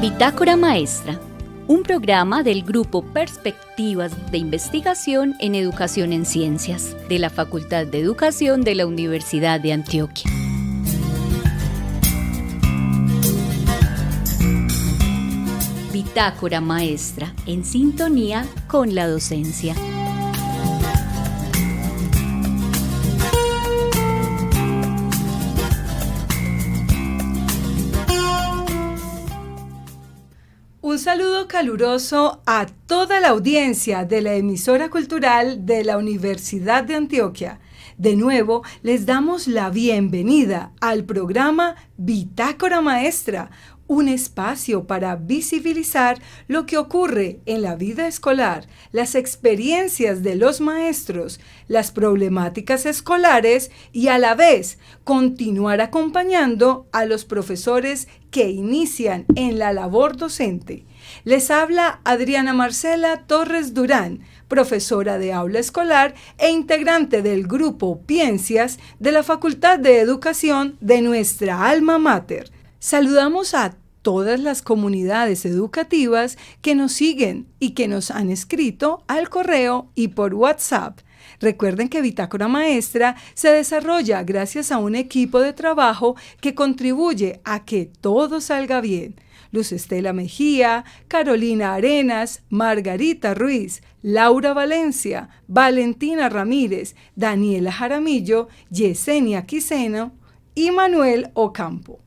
Bitácora Maestra, un programa del Grupo Perspectivas de Investigación en Educación en Ciencias, de la Facultad de Educación de la Universidad de Antioquia. Bitácora Maestra, en sintonía con la docencia. Un saludo caluroso a toda la audiencia de la emisora cultural de la Universidad de Antioquia. De nuevo, les damos la bienvenida al programa Bitácora Maestra, un espacio para visibilizar lo que ocurre en la vida escolar, las experiencias de los maestros, las problemáticas escolares y a la vez continuar acompañando a los profesores que inician en la labor docente. Les habla Adriana Marcela Torres Durán, profesora de aula escolar e integrante del grupo Ciencias de la Facultad de Educación de nuestra alma mater. Saludamos a todas las comunidades educativas que nos siguen y que nos han escrito al correo y por WhatsApp. Recuerden que Bitácora Maestra se desarrolla gracias a un equipo de trabajo que contribuye a que todo salga bien. Luz Estela Mejía, Carolina Arenas, Margarita Ruiz, Laura Valencia, Valentina Ramírez, Daniela Jaramillo, Yesenia Quiseno y Manuel Ocampo.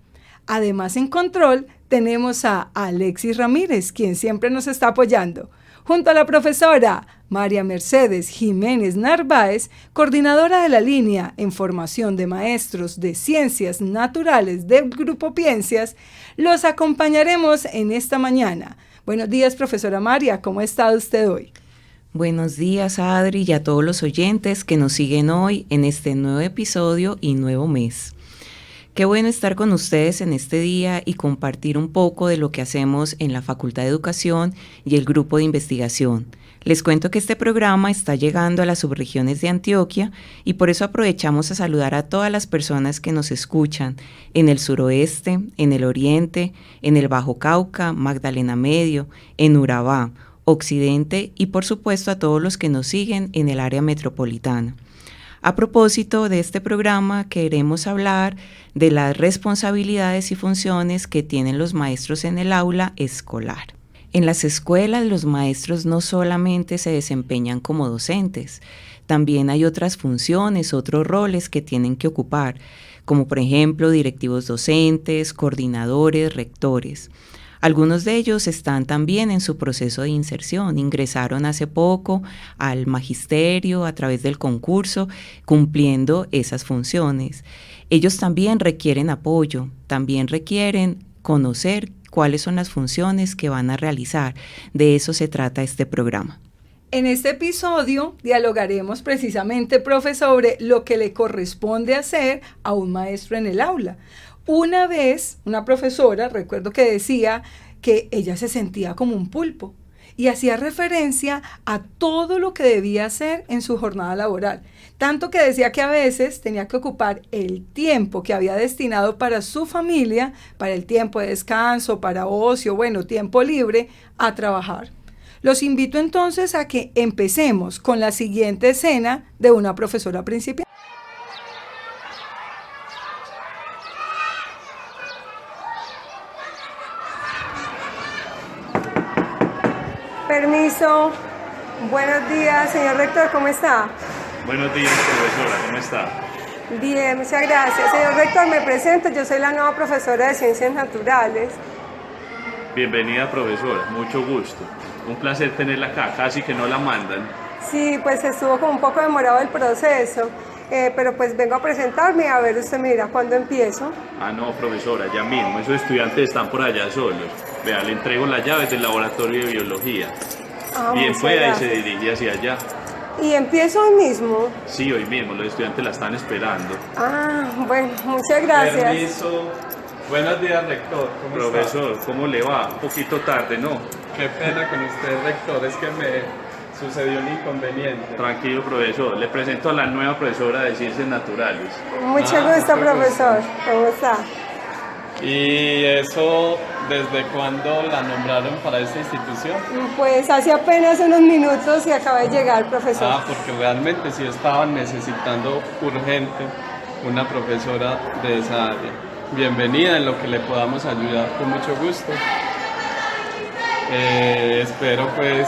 Además, en control tenemos a Alexis Ramírez, quien siempre nos está apoyando, junto a la profesora María Mercedes Jiménez Narváez, coordinadora de la línea en formación de maestros de Ciencias Naturales del Grupo Ciencias. Los acompañaremos en esta mañana. Buenos días, profesora María, ¿cómo está usted hoy? Buenos días, Adri, y a todos los oyentes que nos siguen hoy en este nuevo episodio y nuevo mes. Qué bueno estar con ustedes en este día y compartir un poco de lo que hacemos en la Facultad de Educación y el Grupo de Investigación. Les cuento que este programa está llegando a las subregiones de Antioquia y por eso aprovechamos a saludar a todas las personas que nos escuchan en el suroeste, en el oriente, en el Bajo Cauca, Magdalena Medio, en Urabá, occidente y por supuesto a todos los que nos siguen en el área metropolitana. A propósito de este programa, queremos hablar de las responsabilidades y funciones que tienen los maestros en el aula escolar. En las escuelas, los maestros no solamente se desempeñan como docentes, también hay otras funciones, otros roles que tienen que ocupar, como por ejemplo directivos docentes, coordinadores, rectores. Algunos de ellos están también en su proceso de inserción, ingresaron hace poco al magisterio a través del concurso, cumpliendo esas funciones. Ellos también requieren apoyo, también requieren conocer cuáles son las funciones que van a realizar. De eso se trata este programa. En este episodio dialogaremos precisamente, profe, sobre lo que le corresponde hacer a un maestro en el aula. Una vez, una profesora, recuerdo que decía que ella se sentía como un pulpo y hacía referencia a todo lo que debía hacer en su jornada laboral. Tanto que decía que a veces tenía que ocupar el tiempo que había destinado para su familia, para el tiempo de descanso, para ocio, tiempo libre, a trabajar. Los invito entonces a que empecemos con la siguiente escena de una profesora principiante. Permiso. Buenos días, señor rector, ¿cómo está? Buenos días, profesora, ¿cómo está? Bien, muchas gracias. Señor rector, me presento, yo soy la nueva profesora de Ciencias Naturales. Bienvenida, profesora, mucho gusto. Un placer tenerla acá, casi que no la mandan. Sí, pues estuvo como un poco demorado el proceso, pero pues vengo a presentarme, a ver usted mira, ¿cuándo empiezo? Ah, no, profesora, ya mismo, esos estudiantes están por allá solos. Vea, le entrego las llaves del laboratorio de biología. Bien pueda y se dirige hacia allá. ¿Y empiezo hoy mismo? Sí, hoy mismo, los estudiantes la están esperando. Ah, bueno, muchas gracias. Permiso. Buenos días, rector. ¿Cómo Profesor, está? ¿cómo le va? Un poquito tarde, ¿no? Qué pena con usted, rector, es que me sucedió un inconveniente. Tranquilo, profesor, le presento a la nueva profesora de Ciencias Naturales. Mucho gusto, profesor. ¿Cómo está? Y eso ¿desde cuándo la nombraron para esta institución? Pues hace apenas unos minutos y acaba de llegar, profesor. Porque realmente sí estaban necesitando urgente una profesora de esa área. Bienvenida, en lo que le podamos ayudar con mucho gusto. Espero pues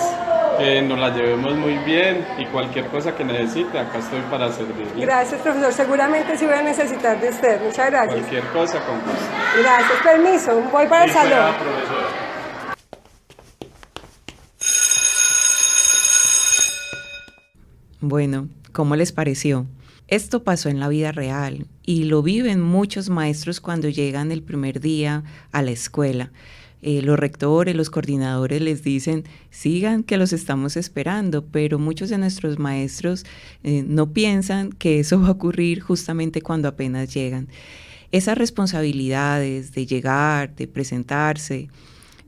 que nos la llevemos muy bien y cualquier cosa que necesite, acá estoy para servirle. Gracias, profesor. Seguramente sí voy a necesitar de usted. Muchas gracias. Cualquier cosa, con gusto. Gracias. Permiso. Voy para el salón. Profesora. Bueno, ¿cómo les pareció? Esto pasó en la vida real y lo viven muchos maestros cuando llegan el primer día a la escuela. Los rectores, los coordinadores les dicen, sigan que los estamos esperando, pero muchos de nuestros maestros no piensan que eso va a ocurrir justamente cuando apenas llegan. Esas responsabilidades de llegar, de presentarse,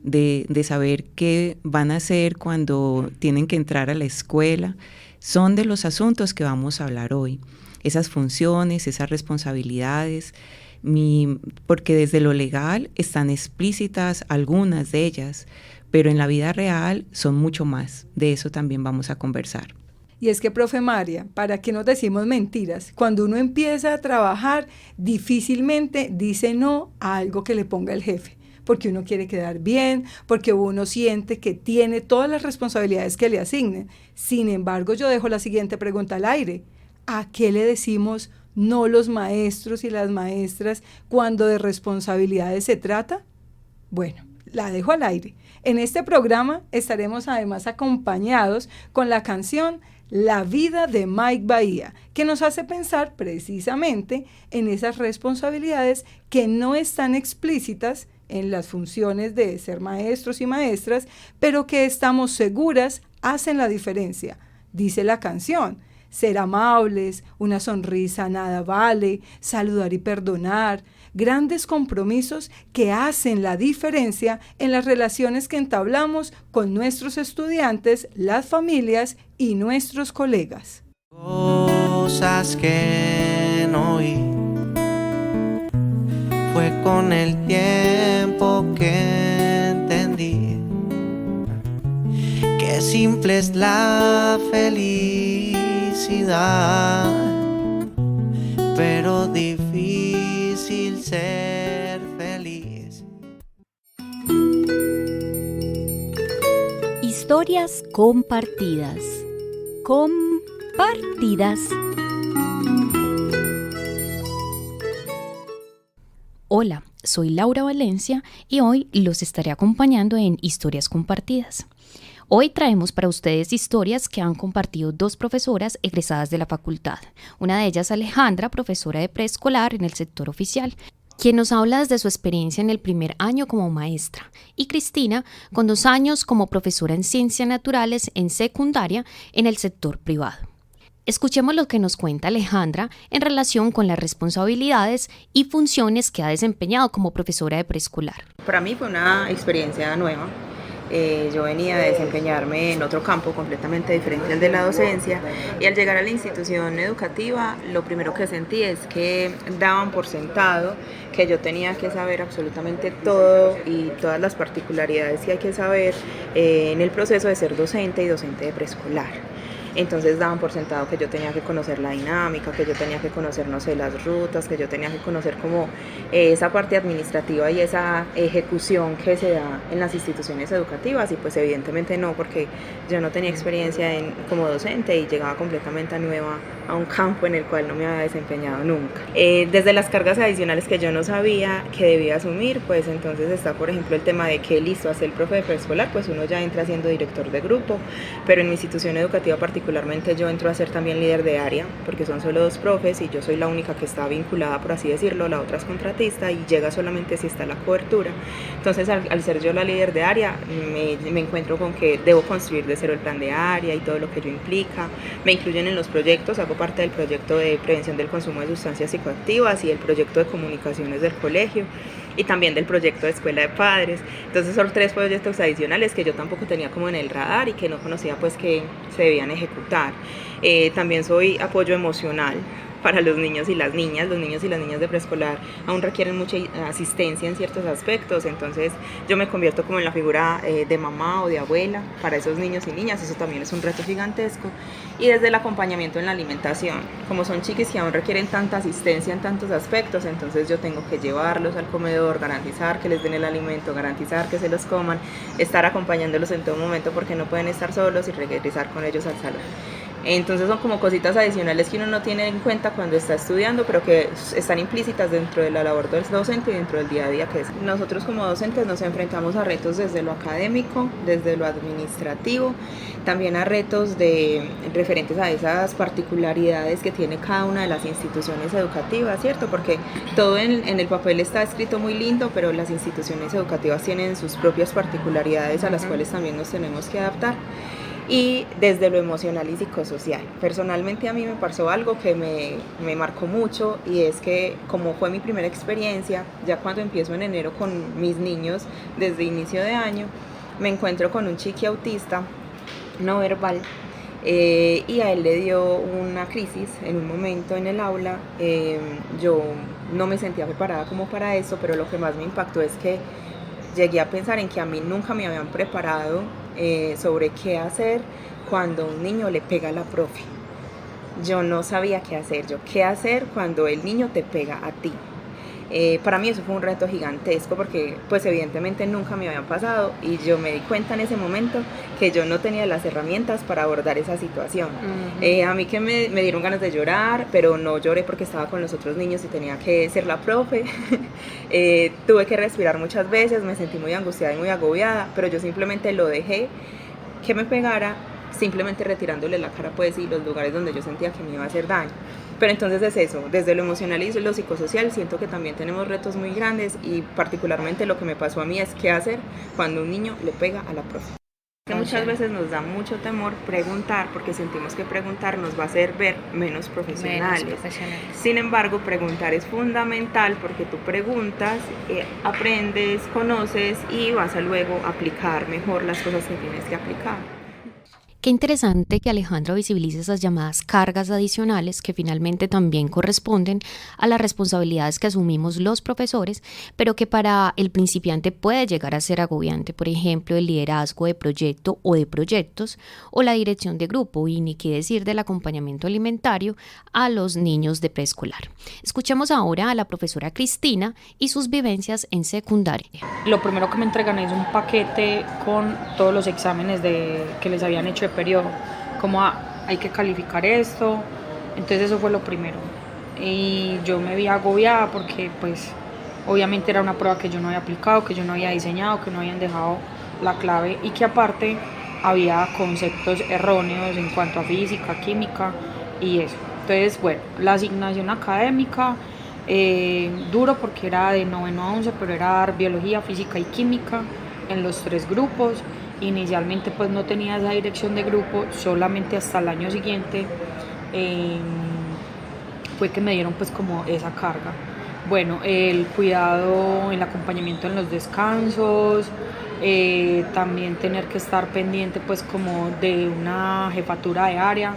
de saber qué van a hacer cuando tienen que entrar a la escuela, son de los asuntos que vamos a hablar hoy. Esas funciones, esas responsabilidades, porque desde lo legal están explícitas algunas de ellas, pero en la vida real son mucho más. De eso también vamos a conversar. Y es que, profe María, ¿para qué nos decimos mentiras? Cuando uno empieza a trabajar, difícilmente dice no a algo que le ponga el jefe, porque uno quiere quedar bien, porque uno siente que tiene todas las responsabilidades que le asignen. Sin embargo, yo dejo la siguiente pregunta al aire. ¿A qué le decimos no los maestros y las maestras cuando de responsabilidades se trata? Bueno, la dejo al aire. En este programa estaremos además acompañados con la canción La vida de Mike Bahía, que nos hace pensar precisamente en esas responsabilidades que no están explícitas en las funciones de ser maestros y maestras, pero que estamos seguras hacen la diferencia. Dice la canción: ser amables, una sonrisa nada vale, saludar y perdonar, grandes compromisos que hacen la diferencia en las relaciones que entablamos con nuestros estudiantes, las familias y nuestros colegas. Cosas que no oí, fue con el tiempo que entendí que simple es la felicidad, pero difícil ser feliz. Historias compartidas. Compartidas. Hola, soy Laura Valencia y hoy los estaré acompañando en Historias Compartidas. Hoy traemos para ustedes historias que han compartido dos profesoras egresadas de la facultad. Una de ellas, Alejandra, profesora de preescolar en el sector oficial, quien nos habla desde su experiencia en el primer año como maestra, y Cristina, con 2 años como profesora en ciencias naturales en secundaria en el sector privado. Escuchemos lo que nos cuenta Alejandra en relación con las responsabilidades y funciones que ha desempeñado como profesora de preescolar. Para mí fue una experiencia nueva. Yo venía a desempeñarme en otro campo completamente diferente al de la docencia, y al llegar a la institución educativa lo primero que sentí es que daban por sentado que yo tenía que saber absolutamente todo y todas las particularidades que hay que saber en el proceso de ser docente y docente de preescolar. Entonces daban por sentado que yo tenía que conocer la dinámica, que yo tenía que conocer, no sé, las rutas, que yo tenía que conocer como esa parte administrativa y esa ejecución que se da en las instituciones educativas, y pues evidentemente no, porque yo no tenía experiencia como docente y llegaba completamente nueva a un campo en el cual no me había desempeñado nunca. Desde las cargas adicionales que yo no sabía que debía asumir, pues entonces está, por ejemplo, el tema de que listo, hacer el profe de preescolar, pues uno ya entra siendo director de grupo, pero en mi institución educativa particularmente yo entro a ser también líder de área, porque son solo 2 profes y yo soy la única que está vinculada, por así decirlo, la otra es contratista y llega solamente si está la cobertura. Entonces al ser yo la líder de área me encuentro con que debo construir de cero el plan de área y todo lo que ello implica. Me incluyen en los proyectos, hago parte del proyecto de prevención del consumo de sustancias psicoactivas y el proyecto de comunicaciones del colegio, y también del proyecto de escuela de padres. Entonces son 3 proyectos adicionales que yo tampoco tenía como en el radar y que no conocía pues que se debían ejecutar. También soy apoyo emocional para los niños y las niñas. Los niños y las niñas de preescolar aún requieren mucha asistencia en ciertos aspectos, entonces yo me convierto como en la figura de mamá o de abuela para esos niños y niñas. Eso también es un reto gigantesco. Y desde el acompañamiento en la alimentación, como son chiquis que aún requieren tanta asistencia en tantos aspectos, entonces yo tengo que llevarlos al comedor, garantizar que les den el alimento, garantizar que se los coman, estar acompañándolos en todo momento porque no pueden estar solos y regresar con ellos al salón. Entonces son como cositas adicionales que uno no tiene en cuenta cuando está estudiando, pero que están implícitas dentro de la labor del docente y dentro del día a día que es. Nosotros como docentes nos enfrentamos a retos desde lo académico, desde lo administrativo, también a retos referentes a esas particularidades que tiene cada una de las instituciones educativas, ¿cierto? Porque todo en el papel está escrito muy lindo, pero las instituciones educativas tienen sus propias particularidades a las cuales también nos tenemos que adaptar. Y desde lo emocional y psicosocial. Personalmente a mí me pasó algo que me marcó mucho, y es que como fue mi primera experiencia, ya cuando empiezo en enero con mis niños, desde inicio de año, me encuentro con un chiqui autista no verbal, y a él le dio una crisis en un momento en el aula. Yo no me sentía preparada como para eso, pero lo que más me impactó es que llegué a pensar en que a mí nunca me habían preparado sobre qué hacer cuando un niño le pega a la profe. Yo no sabía qué hacer cuando el niño te pega a ti. Para mí eso fue un reto gigantesco porque pues evidentemente nunca me habían pasado, y yo me di cuenta en ese momento que yo no tenía las herramientas para abordar esa situación. A mí que me dieron ganas de llorar, pero no lloré porque estaba con los otros niños y tenía que ser la profe. Tuve que respirar muchas veces, me sentí muy angustiada y muy agobiada, pero yo simplemente lo dejé que me pegara, simplemente retirándole la cara pues y los lugares donde yo sentía que me iba a hacer daño. Pero entonces es eso, desde lo emocional y lo psicosocial siento que también tenemos retos muy grandes, y particularmente lo que me pasó a mí es qué hacer cuando un niño le pega a la profe. Que muchas veces nos da mucho temor preguntar, porque sentimos que preguntar nos va a hacer ver menos profesionales. Sin embargo, preguntar es fundamental porque tú preguntas, aprendes, conoces y vas a luego aplicar mejor las cosas que tienes que aplicar. Qué interesante que Alejandra visibilice esas llamadas cargas adicionales que finalmente también corresponden a las responsabilidades que asumimos los profesores, pero que para el principiante puede llegar a ser agobiante. Por ejemplo, el liderazgo de proyecto o de proyectos, o la dirección de grupo, y ni qué decir del acompañamiento alimentario a los niños de preescolar. Escuchemos ahora a la profesora Cristina y sus vivencias en secundaria. Lo primero que me entregan es un paquete con todos los exámenes que les habían hecho de periodo, como hay que calificar esto. Entonces eso fue lo primero, y yo me vi agobiada porque pues obviamente era una prueba que yo no había aplicado, que yo no había diseñado, que no habían dejado la clave, y que aparte había conceptos erróneos en cuanto a física, química y eso. Entonces bueno, la asignación académica, duro porque era de 9º a 11, pero era dar biología, física y química en los 3 grupos. Inicialmente pues no tenía esa dirección de grupo, solamente hasta el año siguiente fue que me dieron pues como esa carga. Bueno, el cuidado, el acompañamiento en los descansos, también tener que estar pendiente pues como de una jefatura de área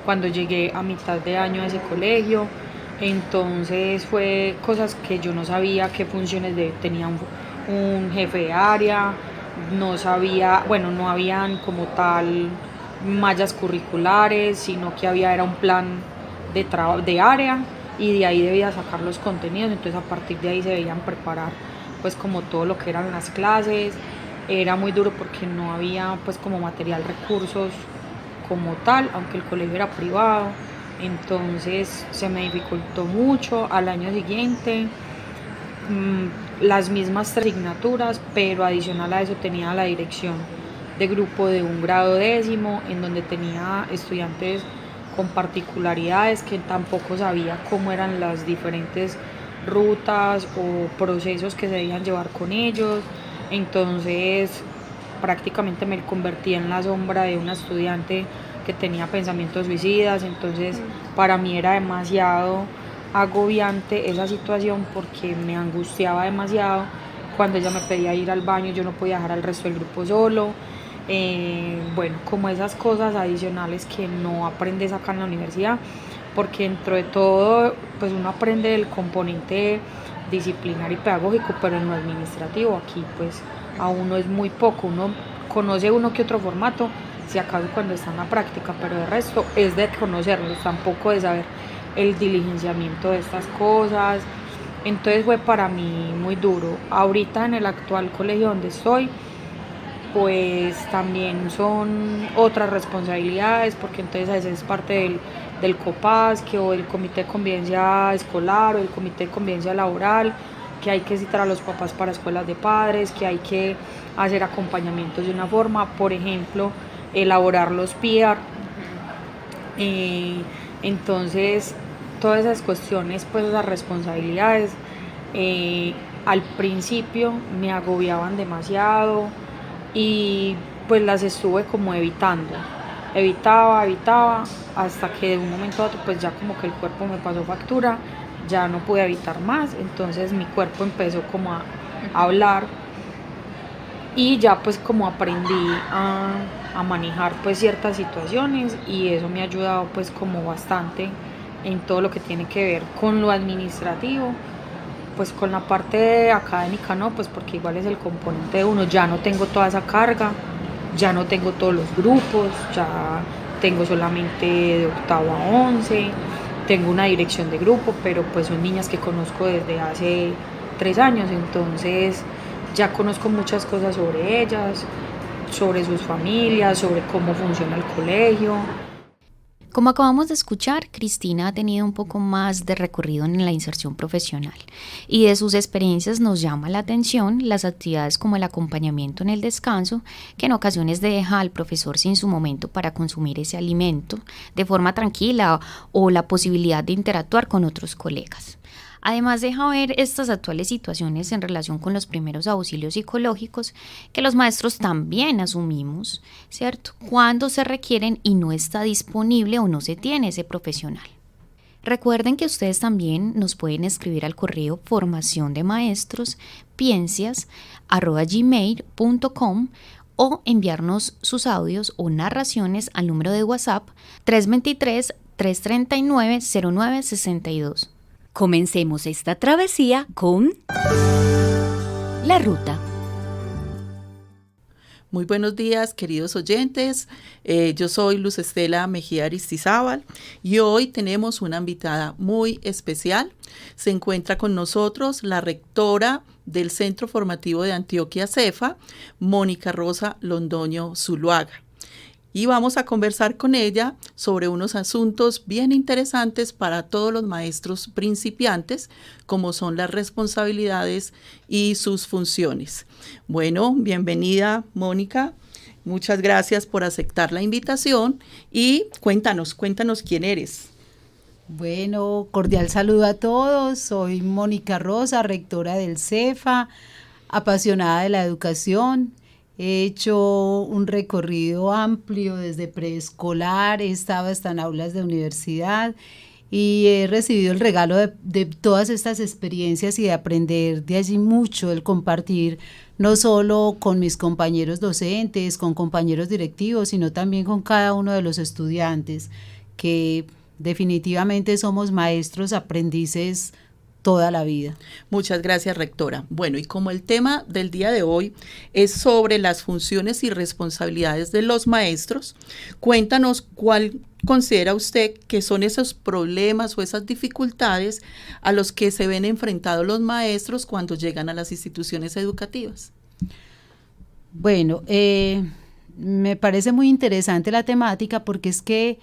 cuando llegué a mitad de año a ese colegio. Entonces fue cosas que yo no sabía qué funciones tenía un jefe de área. No sabía, bueno, no habían como tal mallas curriculares, sino que era un plan de área, y de ahí debía sacar los contenidos. Entonces a partir de ahí se debían preparar pues como todo lo que eran las clases. Era muy duro porque no había pues como material, recursos como tal, aunque el colegio era privado. Entonces se me dificultó mucho. Al año siguiente las mismas 3 asignaturas, pero adicional a eso tenía la dirección de grupo de un grado 10º, en donde tenía estudiantes con particularidades que tampoco sabía cómo eran las diferentes rutas o procesos que se debían llevar con ellos. Entonces prácticamente me convertí en la sombra de una estudiante que tenía pensamientos suicidas. Entonces para mí era demasiado agobiante esa situación porque me angustiaba demasiado. Cuando ella me pedía ir al baño, yo no podía dejar al resto del grupo solo. Bueno, como esas cosas adicionales que no aprendes acá en la universidad, porque dentro de todo pues uno aprende el componente disciplinario y pedagógico, pero en lo administrativo aquí pues a uno es muy poco, uno conoce uno que otro formato, si acaso cuando está en la práctica, pero el resto es de conocerlos, tampoco de saber el diligenciamiento de estas cosas. Entonces fue para mí muy duro. Ahorita en el actual colegio donde estoy, pues también son otras responsabilidades, porque entonces a veces es parte del COPASC o el Comité de Convivencia Escolar o el Comité de Convivencia Laboral, que hay que citar a los papás para escuelas de padres, que hay que hacer acompañamientos de una forma, por ejemplo, elaborar los PIAR. Entonces, todas esas cuestiones, pues esas responsabilidades, al principio me agobiaban demasiado y pues las estuve como evitaba, hasta que de un momento a otro pues ya como que el cuerpo me pasó factura, ya no pude evitar más, entonces mi cuerpo empezó como a hablar y ya pues como aprendí a manejar pues ciertas situaciones y eso me ha ayudado pues como bastante en todo lo que tiene que ver con lo administrativo. Pues con la parte académica no, pues porque igual es el componente de uno, ya no tengo toda esa carga, ya no tengo todos los grupos, ya tengo solamente de octavo a 11, tengo una dirección de grupo, pero pues son niñas que conozco desde hace 3 años, entonces ya conozco muchas cosas sobre ellas, sobre sus familias, sobre cómo funciona el colegio. Como acabamos de escuchar, Cristina ha tenido un poco más de recorrido en la inserción profesional y de sus experiencias nos llama la atención las actividades como el acompañamiento en el descanso, que en ocasiones deja al profesor sin su momento para consumir ese alimento de forma tranquila o la posibilidad de interactuar con otros colegas. Además deja ver estas actuales situaciones en relación con los primeros auxilios psicológicos que los maestros también asumimos, ¿cierto? Cuando se requieren y no está disponible o no se tiene ese profesional. Recuerden que ustedes también nos pueden escribir al correo formaciondemaestros.gmail.com o enviarnos sus audios o narraciones al número de WhatsApp 323-339-0962. Comencemos esta travesía con La Ruta. Muy buenos días, queridos oyentes. Yo soy Luz Estela Mejía Aristizábal y hoy tenemos una invitada muy especial. Se encuentra con nosotros la rectora del Centro Formativo de Antioquia CEFA, Mónica Rosa Londoño Zuluaga. Y vamos a conversar con ella sobre unos asuntos bien interesantes para todos los maestros principiantes, como son las responsabilidades y sus funciones. Bueno, bienvenida, Mónica. Muchas gracias por aceptar la invitación y cuéntanos quién eres. Bueno, cordial saludo a todos. Soy Mónica Rosa, rectora del CEFA, apasionada de la educación. He hecho un recorrido amplio desde preescolar, he estado hasta en aulas de universidad y he recibido el regalo de todas estas experiencias y de aprender de allí mucho, el compartir no solo con mis compañeros docentes, con compañeros directivos, sino también con cada uno de los estudiantes, que definitivamente somos maestros, aprendices toda la vida. Muchas gracias, rectora. Bueno, y como el tema del día de hoy es sobre las funciones y responsabilidades de los maestros, cuéntanos cuál considera usted que son esos problemas o esas dificultades a los que se ven enfrentados los maestros cuando llegan a las instituciones educativas. Bueno, me parece muy interesante la temática porque es que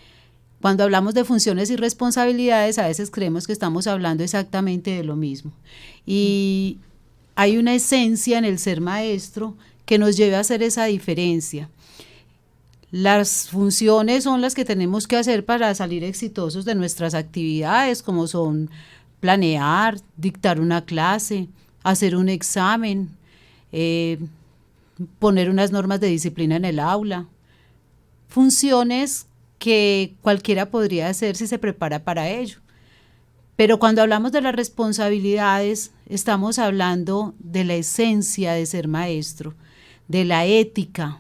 cuando hablamos de funciones y responsabilidades, a veces creemos que estamos hablando exactamente de lo mismo. Y hay una esencia en el ser maestro que nos lleva a hacer esa diferencia. Las funciones son las que tenemos que hacer para salir exitosos de nuestras actividades, como son planear, dictar una clase, hacer un examen, poner unas normas de disciplina en el aula. Funciones que cualquiera podría hacer si se prepara para ello. Pero cuando hablamos de las responsabilidades, estamos hablando de la esencia de ser maestro, de la ética,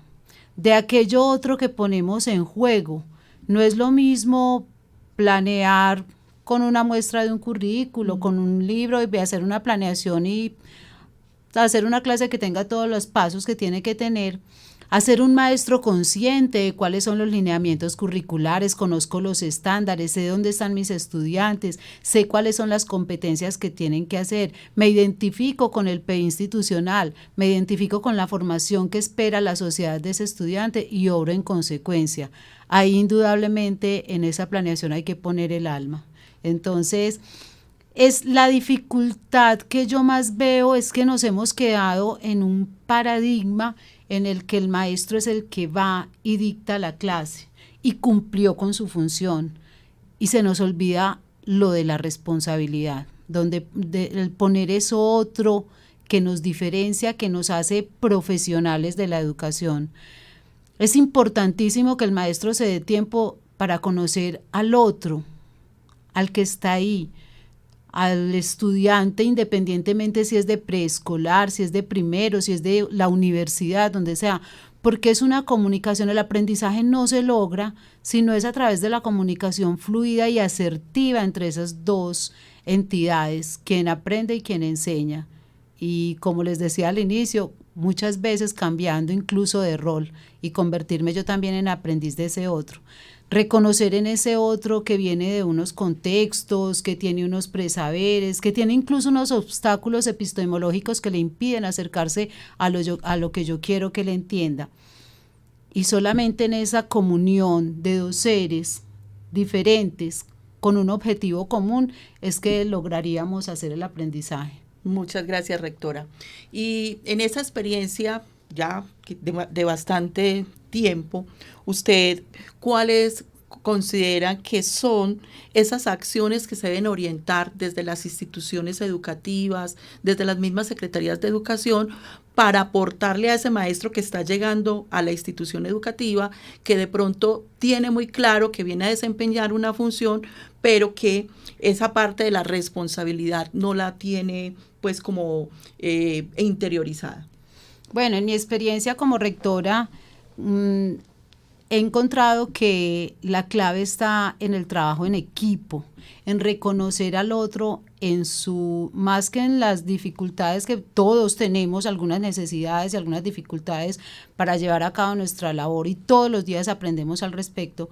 de aquello otro que ponemos en juego. No es lo mismo planear con una muestra de un currículo, con un libro, y hacer una planeación y hacer una clase que tenga todos los pasos que tiene que tener. Hacer un maestro consciente de cuáles son los lineamientos curriculares, conozco los estándares, sé dónde están mis estudiantes, sé cuáles son las competencias que tienen que hacer, me identifico con el PEI institucional, me identifico con la formación que espera la sociedad de ese estudiante y obro en consecuencia. Ahí indudablemente en esa planeación hay que poner el alma. Entonces, es la dificultad que yo más veo es que nos hemos quedado en un paradigma en el que el maestro es el que va y dicta la clase y cumplió con su función y se nos olvida lo de la responsabilidad, donde el poner eso otro que nos diferencia, que nos hace profesionales de la educación. Es importantísimo que el maestro se dé tiempo para conocer al otro, al que está ahí, al estudiante, independientemente si es de preescolar, si es de primero, si es de la universidad, donde sea, porque es una comunicación. El aprendizaje no se logra si no es a través de la comunicación fluida y asertiva entre esas dos entidades, quien aprende y quien enseña. Y como les decía al inicio, muchas veces cambiando incluso de rol y convertirme yo también en aprendiz de ese otro. Reconocer en ese otro que viene de unos contextos, que tiene unos presaberes, que tiene incluso unos obstáculos epistemológicos que le impiden acercarse a lo que yo quiero que le entienda. Y solamente en esa comunión de dos seres diferentes con un objetivo común es que lograríamos hacer el aprendizaje. Muchas gracias, rectora. Y en esa experiencia ya de bastante tiempo, ¿usted cuáles considera que son esas acciones que se deben orientar desde las instituciones educativas, desde las mismas secretarías de educación, para aportarle a ese maestro que está llegando a la institución educativa, que de pronto tiene muy claro que viene a desempeñar una función, pero que esa parte de la responsabilidad no la tiene pues como interiorizada? Bueno, en mi experiencia como rectora, he encontrado que la clave está en el trabajo en equipo, en reconocer al otro en su, más que en las dificultades que todos tenemos, algunas necesidades y algunas dificultades para llevar a cabo nuestra labor y todos los días aprendemos al respecto.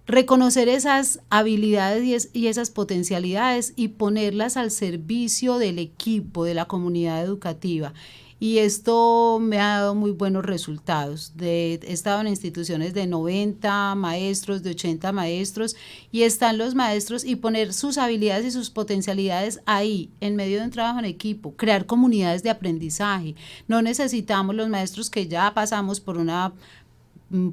Reconocer esas habilidades y esas potencialidades y ponerlas al servicio del equipo, de la comunidad educativa. Y esto me ha dado muy buenos resultados. He estado en instituciones de 90 maestros, de 80 maestros, y están los maestros y poner sus habilidades y sus potencialidades ahí, en medio de un trabajo en equipo, crear comunidades de aprendizaje. No necesitamos los maestros que ya pasamos por un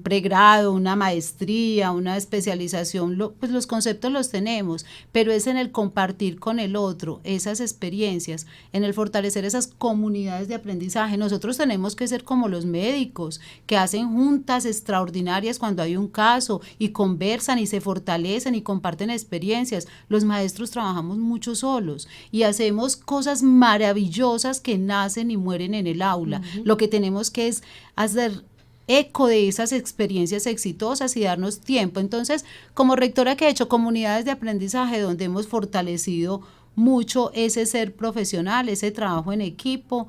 pregrado, una maestría, una especialización, pues los conceptos los tenemos, pero es en el compartir con el otro esas experiencias, en el fortalecer esas comunidades de aprendizaje. Nosotros tenemos que ser como los médicos, que hacen juntas extraordinarias cuando hay un caso y conversan y se fortalecen y comparten experiencias. Los maestros trabajamos mucho solos y hacemos cosas maravillosas que nacen y mueren en el aula. Lo que tenemos que es hacer eco de esas experiencias exitosas y darnos tiempo. Entonces, como rectora que he hecho comunidades de aprendizaje donde hemos fortalecido mucho ese ser profesional, ese trabajo en equipo,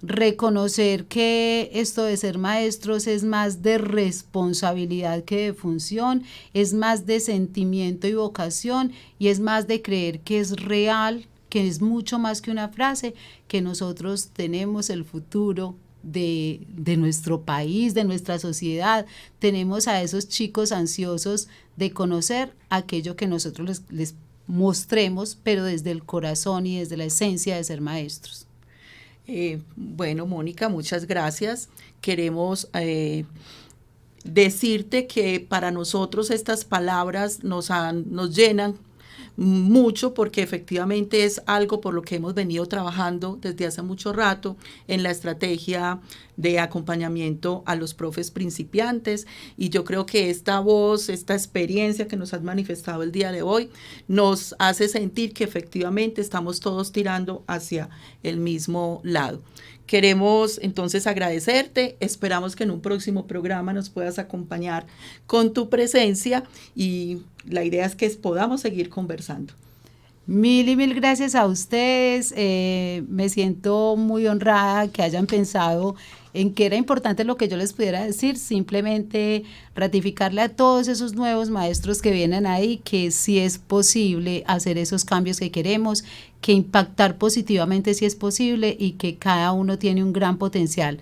reconocer que esto de ser maestros es más de responsabilidad que de función, es más de sentimiento y vocación y es más de creer que es real, que es mucho más que una frase, que nosotros tenemos el futuro de nuestro país, de nuestra sociedad. Tenemos a esos chicos ansiosos de conocer aquello que nosotros les mostremos, pero desde el corazón y desde la esencia de ser maestros. Bueno, Mónica, muchas gracias. Queremos decirte que para nosotros estas palabras nos llenan mucho, porque efectivamente es algo por lo que hemos venido trabajando desde hace mucho rato en la estrategia de acompañamiento a los profes principiantes, y yo creo que esta voz, esta experiencia que nos has manifestado el día de hoy nos hace sentir que efectivamente estamos todos tirando hacia el mismo lado. Queremos entonces agradecerte, esperamos que en un próximo programa nos puedas acompañar con tu presencia y la idea es que podamos seguir conversando. Mil y mil gracias a ustedes, me siento muy honrada que hayan pensado en que era importante lo que yo les pudiera decir, simplemente ratificarle a todos esos nuevos maestros que vienen ahí que sí es posible hacer esos cambios que queremos, que impactar positivamente sí es posible y que cada uno tiene un gran potencial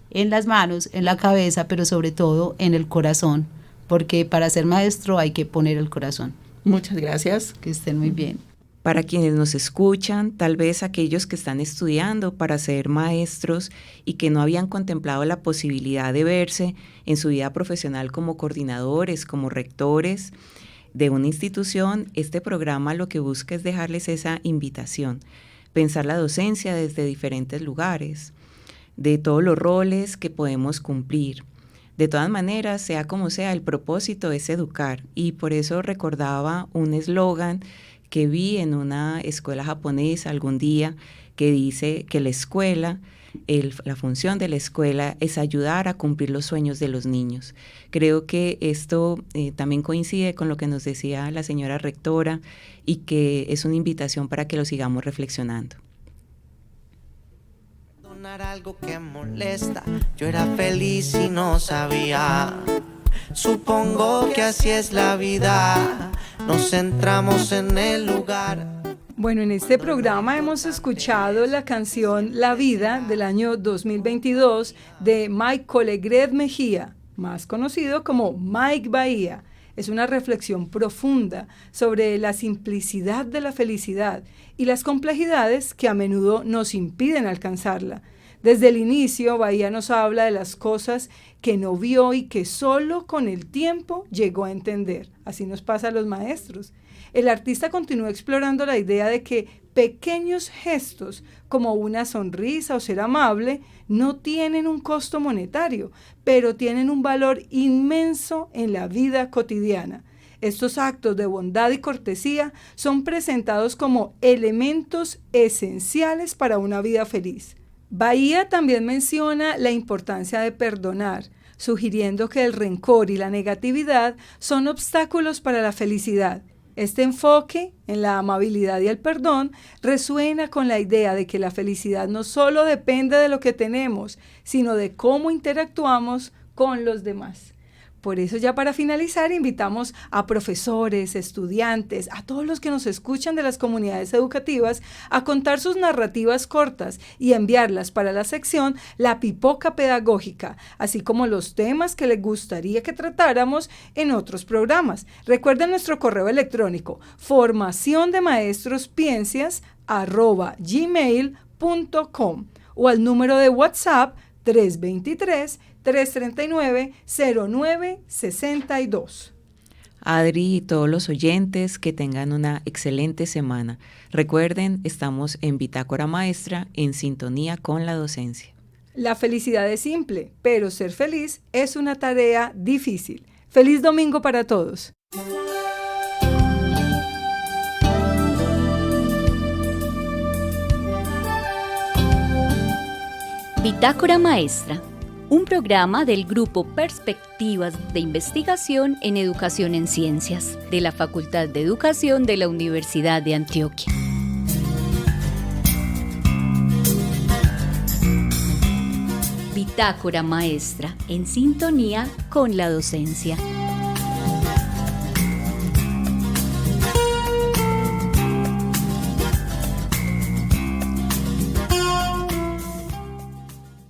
en las manos, en la cabeza, pero sobre todo en el corazón, porque para ser maestro hay que poner el corazón. Muchas gracias. Que estén muy bien. Para quienes nos escuchan, tal vez aquellos que están estudiando para ser maestros y que no habían contemplado la posibilidad de verse en su vida profesional como coordinadores, como rectores de una institución, este programa lo que busca es dejarles esa invitación, pensar la docencia desde diferentes lugares, de todos los roles que podemos cumplir. De todas maneras, sea como sea, el propósito es educar, y por eso recordaba un eslogan que vi en una escuela japonesa algún día, que dice que la escuela, la función de la escuela es ayudar a cumplir los sueños de los niños. Creo que esto también coincide con lo que nos decía la señora rectora y que es una invitación para que lo sigamos reflexionando. Algo que molesta, yo era feliz y no sabía. Supongo que así es la vida. Nos centramos en el lugar. Bueno, en este programa hemos escuchado la canción La Vida del año 2022 de Mike Colegret Mejía, más conocido como Mike Bahía. Es una reflexión profunda sobre la simplicidad de la felicidad y las complejidades que a menudo nos impiden alcanzarla. Desde el inicio, Bahía nos habla de las cosas que no vio y que solo con el tiempo llegó a entender. Así nos pasa a los maestros. El artista continúa explorando la idea de que pequeños gestos como una sonrisa o ser amable no tienen un costo monetario, pero tienen un valor inmenso en la vida cotidiana. Estos actos de bondad y cortesía son presentados como elementos esenciales para una vida feliz. Bahía también menciona la importancia de perdonar, sugiriendo que el rencor y la negatividad son obstáculos para la felicidad. Este enfoque en la amabilidad y el perdón resuena con la idea de que la felicidad no solo depende de lo que tenemos, sino de cómo interactuamos con los demás. Por eso, ya para finalizar, invitamos a profesores, estudiantes, a todos los que nos escuchan de las comunidades educativas a contar sus narrativas cortas y enviarlas para la sección La Pipoca Pedagógica, así como los temas que les gustaría que tratáramos en otros programas. Recuerden nuestro correo electrónico formaciondemaestrospiensias@gmail.com o al número de WhatsApp 323-339-0962. Adri y todos los oyentes, que tengan una excelente semana. Recuerden, estamos en Bitácora Maestra, en sintonía con la docencia. La felicidad es simple, pero ser feliz es una tarea difícil. ¡Feliz domingo para todos! Bitácora Maestra, un programa del Grupo Perspectivas de Investigación en Educación en Ciencias, de la Facultad de Educación de la Universidad de Antioquia. Bitácora Maestra, en sintonía con la docencia.